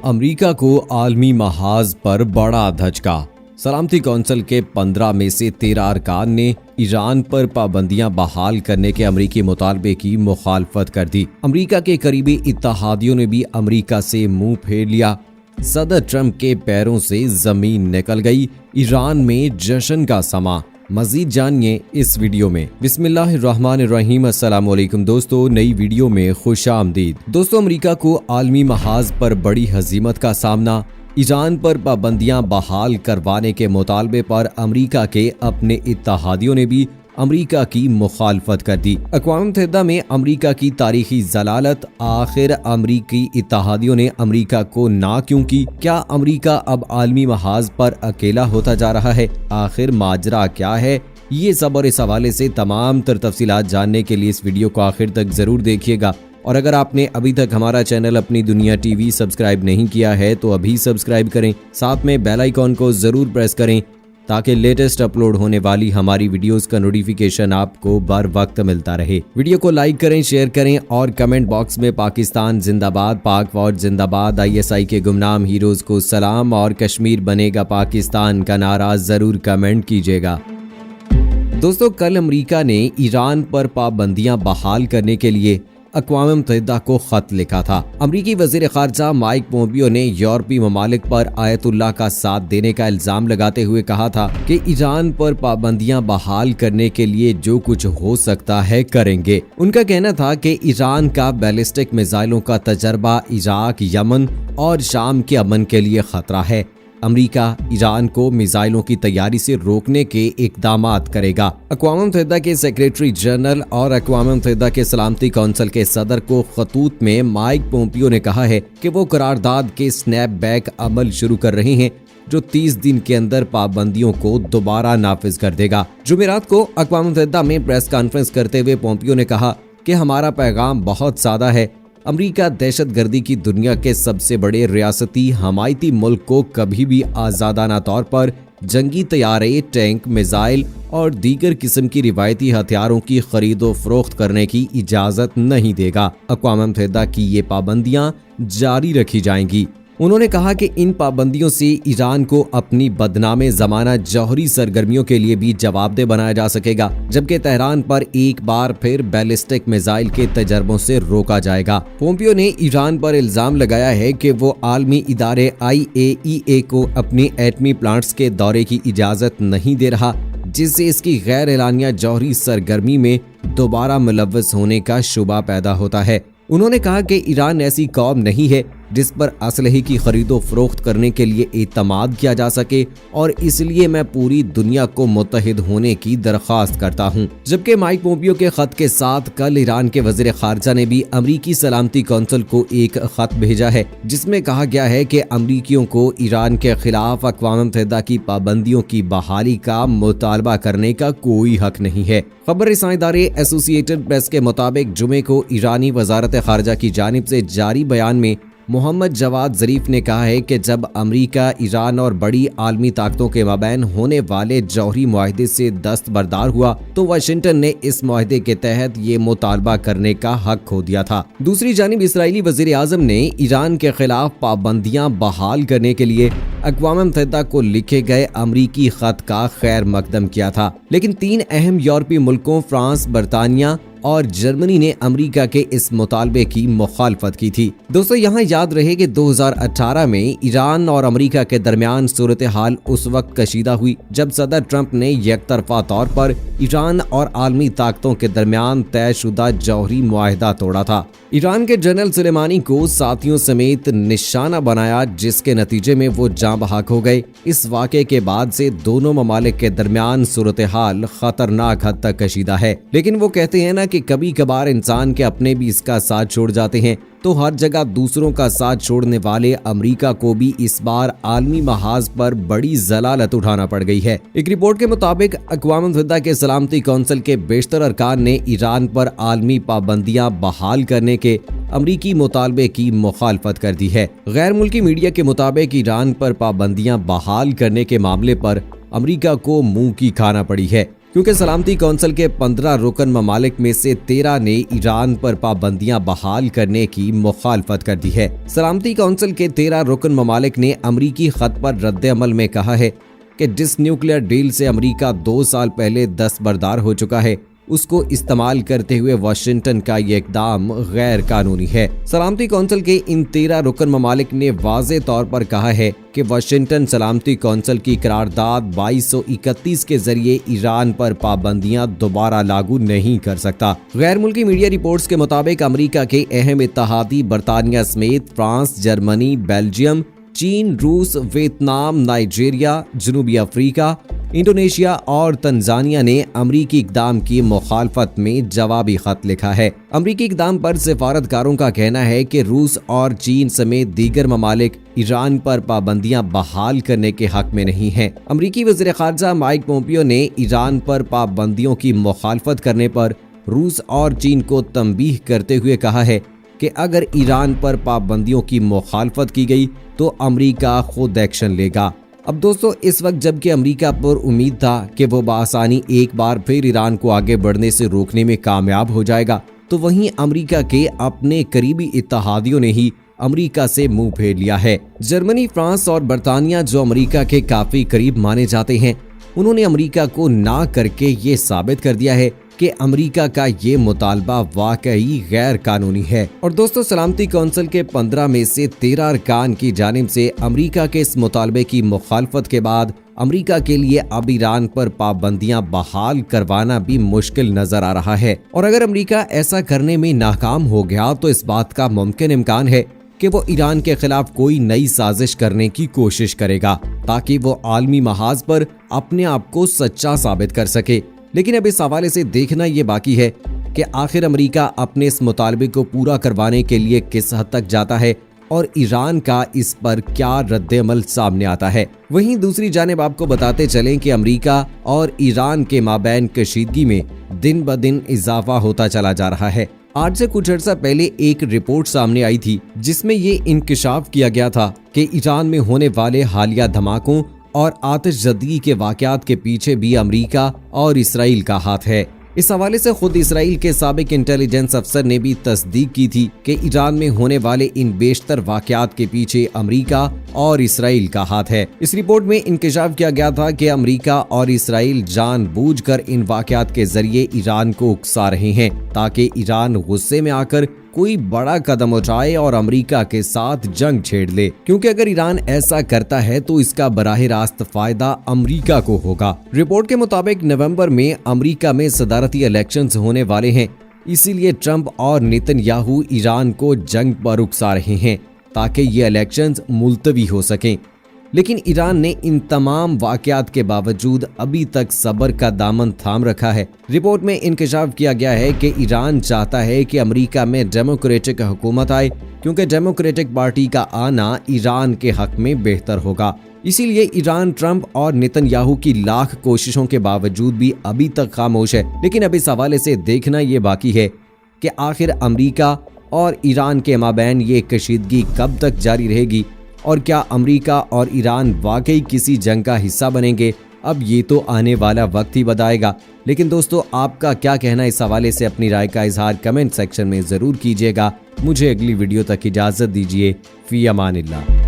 America को आलमी महाज पर बड़ा धचका। सलामती कौंसिल के 15 में से 13 अरकान ने ईरान पर पाबंदियां बहाल करने के अमरीकी मुतालबे की मुखालफत कर दी। अमरीका के करीबी इत्तेहादियों ने भी अमरीका से मुंह फेर लिया। सदर ट्रंप के पैरों से जमीन निकल गई। ईरान में जश्न का समा। मजीद जानिए इस वीडियो में। बिस्मिल्लाहिर्रहमानिर्रहीम। अस्सलाम वालेकुम दोस्तों, नई वीडियो में खुश आमदीद। दोस्तों, अमेरिका को आलमी महाज पर बड़ी हजीमत का सामना। ईरान पर पाबंदियां बहाल करवाने के मुतालबे पर अमरीका के अपने इत्तेहादियों ने भी अमरीका की मुखालफत कर दी। अक़वाम मुत्तहिदा में अमरीका की तारीखी जलालत। आखिर अमरीकी इत्तेहादियों ने अमरीका को ना क्यों की? क्या अमरीका अब आलमी महाज पर अकेला होता जा रहा है? आखिर माजरा क्या है? ये सब और इस हवाले से तमाम तर तफसीलात जानने के लिए इस वीडियो को आखिर तक जरूर देखिएगा। और अगर आपने अभी तक हमारा चैनल अपनी दुनिया टीवी सब्सक्राइब नहीं किया है तो अभी सब्सक्राइब करें, साथ में बेल आइकॉन को जरूर प्रेस करें ताकि लेटेस्ट अपलोड होने वाली हमारी वीडियोस का नोटिफिकेशन आपको बर वक्त मिलता रहे। वीडियो को लाइक करें, शेयर करें और कमेंट बॉक्स में पाकिस्तान जिंदाबाद, पाक फौज जिंदाबाद, ISI के गुमनाम हीरोज को सलाम और कश्मीर बनेगा पाकिस्तान का नारा जरूर कमेंट कीजिएगा। दोस्तों, कल अमेरिका ने ईरान पर पाबंदियां बहाल करने के लिए अक़वाम मुत्तहिदा को खत लिखा था। अमरीकी वज़ीर ख़ारजा माइक पोम्पियो ने यूरोपीय ममालिक पर आयतुल्लाह का साथ देने का इल्जाम लगाते हुए कहा था कि ईरान पर पाबंदियां बहाल करने के लिए जो कुछ हो सकता है करेंगे। उनका कहना था कि ईरान का बैलिस्टिक मिसाइलों का तजर्बा इराक, यमन और शाम के अमन के लिए खतरा है। अमरीका ईरान को मिसाइलों की तैयारी से रोकने के इक़दामात करेगा। अक़वाम मुत्तहिदा के सेक्रेटरी जनरल और अक़वाम मुत्तहिदा के सलामती कौंसिल के सदर को खतूत में माइक पोम्पियो ने कहा है कि वो करारदाद के स्नैपबैक अमल शुरू कर रहे हैं जो 30 दिन के अंदर पाबंदियों को दोबारा नाफिज कर देगा। जुमेरात को अक़वाम मुत्तहिदा में प्रेस कॉन्फ्रेंस करते हुए पोम्पियो ने कहा कि हमारा पैगाम बहुत सादा है। अमरीका दहशतगर्दी की दुनिया के सबसे बड़े रियासती हमायती मुल्क को कभी भी आज़ादाना तौर पर जंगी तैयारे, टैंक, मिसाइल और दीगर किस्म की रिवायती हथियारों की खरीदो फरोख्त करने की इजाज़त नहीं देगा। अक़वाम मुत्तहिदा की ये पाबंदियां जारी रखी जाएंगी। उन्होंने कहा कि इन पाबंदियों से ईरान को अपनी बदनामे ज़माना जौहरी सरगर्मियों के लिए भी जवाबदेह बनाया जा सकेगा, जबकि तेहरान पर एक बार फिर बैलिस्टिक मिसाइल के तजर्बों से रोका जाएगा। पोम्पियो ने ईरान पर इल्जाम लगाया है कि वो आलमी इदारे IAEA को अपने एटमी प्लांट्स के दौरे की इजाज़त नहीं दे रहा, जिससे इसकी गैर एलानिया जौहरी सरगर्मी में दोबारा मुलव्वस होने का शुबा पैदा होता है। उन्होंने कहा कि ईरान ऐसी कौम नहीं है जिस पर असलहे की खरीदो फरोख्त करने के लिए एतमाद किया जा सके और इसलिए मैं पूरी दुनिया को मुत्तहिद होने की दरख्वास्त करता हूं। जबकि माइक पोम्पियो के खत के साथ कल ईरान के वज़ीर ख़ारजा ने भी अमरीकी सलामती कौंसिल को एक खत भेजा है जिसमें कहा गया है कि अमरीकियों को ईरान के खिलाफ अक़वाम मुत्तहिदा की पाबंदियों की बहाली का मुतालबा करने का कोई हक नहीं है। खबर रसां इदारे एसोसिएटेड प्रेस के मुताबिक जुमे को ईरानी वज़ारत ख़ारजा की जानिब से जारी बयान में मोहम्मद जवाद ज़रीफ ने कहा है कि जब अमरीका, ईरान और बड़ी आलमी ताकतों के माबैन होने वाले जौहरी मुआहदे से दस्तबरदार हुआ तो वाशिंगटन ने इस मुआहदे के तहत ये मुतालबा करने का हक खो दिया था। दूसरी जानिब इसराइली वज़ीर आज़म ने ईरान के खिलाफ पाबंदियां बहाल करने के लिए अक़वाम मुत्तहिदा को लिखे गए अमरीकी खत का खैर मकदम किया था, लेकिन 3 अहम यूरोपीय मुल्कों फ्रांस, बरतानिया और जर्मनी ने अमेरिका के इस मुतालबे की मुखालफत की थी। दोस्तों, यहाँ याद रहे कि 2018 में ईरान और अमेरिका के दरमियान सूरत हाल उस वक्त कशीदा हुई जब सदर ट्रंप ने यकतरफा तौर पर ईरान और आलमी ताकतों के दरमियान तयशुदा जौहरी मुआहदा तोड़ा था। ईरान के जनरल सुलेमानी को साथियों समेत निशाना बनाया, जिसके नतीजे में वो जान बहक हो गए। इस वाक़े के बाद से दोनों ममालिक के दरमियान सूरत हाल खतरनाक हद तक कशीदा है। लेकिन वो कहते हैं ना कि कभी कभार इंसान के अपने भी इसका साथ छोड़ जाते हैं, तो हर जगह दूसरों का साथ छोड़ने वाले अमेरिका को भी इस बार आलमी महाज पर बड़ी जलालत उठाना पड़ गई है। एक रिपोर्ट के मुताबिक अक़वाम मुत्तहिदा के सलामती कौंसिल के बेशतर अरकान ने ईरान पर आलमी पाबंदियां बहाल करने के अमरीकी मुतालबे की मुखालफत कर दी है। गैर मुल्की मीडिया के मुताबिक ईरान पर पाबंदियां बहाल करने के मामले पर अमरीका को मुंह की खाना पड़ी है, क्योंकि सलामती कौंसिल के 15 रुकन ममालिक में से 13 ने ईरान पर पाबंदियां बहाल करने की मुखालफत कर दी है। सलामती कौंसिल के 13 रुकन ममालिक ने अमरीकी खत पर रद्द-ए-अमल में कहा है कि जिस न्यूक्लियर डील से अमरीका 2 साल पहले दस्तबरदार हो चुका है, उसको इस्तेमाल करते हुए वाशिंगटन का ये इकदाम गैर कानूनी है। सलामती कौंसिल के इन 13 रुकन ममालिक ने वाज़े तौर पर कहा है कि वाशिंगटन सलामती कौंसिल की करारदाद 2231 के जरिए ईरान पर पाबंदियां दोबारा लागू नहीं कर सकता। गैर मुल्की मीडिया रिपोर्ट्स के मुताबिक अमरीका के अहम इत्तेहादी बरतानिया समेत फ्रांस, जर्मनी, बेल्जियम, चीन, रूस, वियतनाम, नाइजीरिया, जनूबी अफ्रीका, इंडोनेशिया और तंजानिया ने अमरीकी इकदाम की मुखालफत में जवाबी खत लिखा है। अमरीकी इकदाम पर सिफारतकारों का कहना है कि रूस और चीन समेत दीगर ममालिक ईरान पर पाबंदियां बहाल करने के हक में नहीं हैं। अमरीकी वज़ीर ख़ारजा माइक पोम्पियो ने ईरान पर पाबंदियों की मुखालफत करने पर रूस और चीन को तंबीह करते हुए कहा है कि अगर ईरान पर पाबंदियों की मुखालफत की गई तो अमरीका खुद एक्शन लेगा। अब दोस्तों, इस वक्त जबकि अमरीका पर उम्मीद था कि वो बआसानी एक बार फिर ईरान को आगे बढ़ने से रोकने में कामयाब हो जाएगा, तो वहीं अमरीका के अपने करीबी इत्तेहादियों ने ही अमरीका से मुंह फेर लिया है। जर्मनी, फ्रांस और बरतानिया, जो अमरीका के काफी करीब माने जाते हैं, उन्होंने अमरीका को ना करके ये साबित कर दिया है कि अमरीका का ये मुतालबा वाकई गैर कानूनी है। और दोस्तों, सलामती कौंसिल के 15 में से 13 अरकान की जानिब से अमरीका के इस मुतालबे की मुखालफत के बाद अमरीका के लिए अब ईरान पर पाबंदियां बहाल करवाना भी मुश्किल नजर आ रहा है। और अगर अमरीका ऐसा करने में नाकाम हो गया तो इस बात का मुमकिन इम्कान है कि वो ईरान के खिलाफ कोई नई साजिश करने की कोशिश करेगा ताकि वो आलमी महाज पर अपने आप को सच्चा साबित कर सके। लेकिन अब इस हवाले से देखना ये बाकी है कि आखिर अमरीका अपने इस मुतालबे को पूरा करवाने के लिए किस हद तक जाता है और ईरान का इस पर क्या रद्द-ए-अमल सामने आता है। वहीं दूसरी जानिब आपको बताते चलें कि अमरीका और ईरान के माबैन कशीदगी में दिन ब दिन इजाफा होता चला जा रहा है। आज से कुछ अर्सा पहले एक रिपोर्ट सामने आई थी जिसमें ये इंकशाफ किया गया था कि ईरान में होने वाले हालिया धमाकों और आतिशज़दगी के वाक़यात के पीछे भी अमरीका और इसराइल का हाथ है। इस हवाले से खुद इसराइल के साबिक इंटेलिजेंस अफसर ने भी तस्दीक की थी कि ईरान में होने वाले इन बेशतर वाक़यात के पीछे अमरीका और इसराइल का हाथ है। इस रिपोर्ट में इंकशाफ किया गया था कि अमरीका और इसराइल जानबूझकर इन वाक़यात के जरिए ईरान को उकसा रहे हैं ताकि ईरान गुस्से में आकर कोई बड़ा कदम उठाए और अमरीका के साथ जंग छेड़ ले, क्योंकि अगर ईरान ऐसा करता है तो इसका बराह रास्त फायदा अमरीका को होगा। रिपोर्ट के मुताबिक नवंबर में अमरीका में सदारती इलेक्शंस होने वाले हैं, इसीलिए ट्रंप और नेतन्याहू ईरान को जंग पर उकसा रहे हैं ताकि ये इलेक्शंस मुलतवी हो सकें। लेकिन ईरान ने इन तमाम वाक़यात के बावजूद अभी तक सब्र का दामन थाम रखा है। रिपोर्ट में इंकशाफ किया गया है कि ईरान चाहता है कि अमेरिका में डेमोक्रेटिक हुकूमत आए, क्योंकि डेमोक्रेटिक पार्टी का आना ईरान के हक में बेहतर होगा। इसीलिए ईरान ट्रंप और नेतन्याहू की लाख कोशिशों के बावजूद भी अभी तक खामोश है। लेकिन अब इस हवाले से देखना ये बाकी है कि आखिर अमेरिका और ईरान के माबैन ये कशीदगी कब तक जारी रहेगी और क्या अमेरिका और ईरान वाकई किसी जंग का हिस्सा बनेंगे। अब ये तो आने वाला वक्त ही बताएगा। लेकिन दोस्तों, आपका क्या कहना इस हवाले से अपनी राय का इजहार कमेंट सेक्शन में ज़रूर कीजिएगा। मुझे अगली वीडियो तक इजाज़त दीजिए। फ़ी अमानिल्लाह।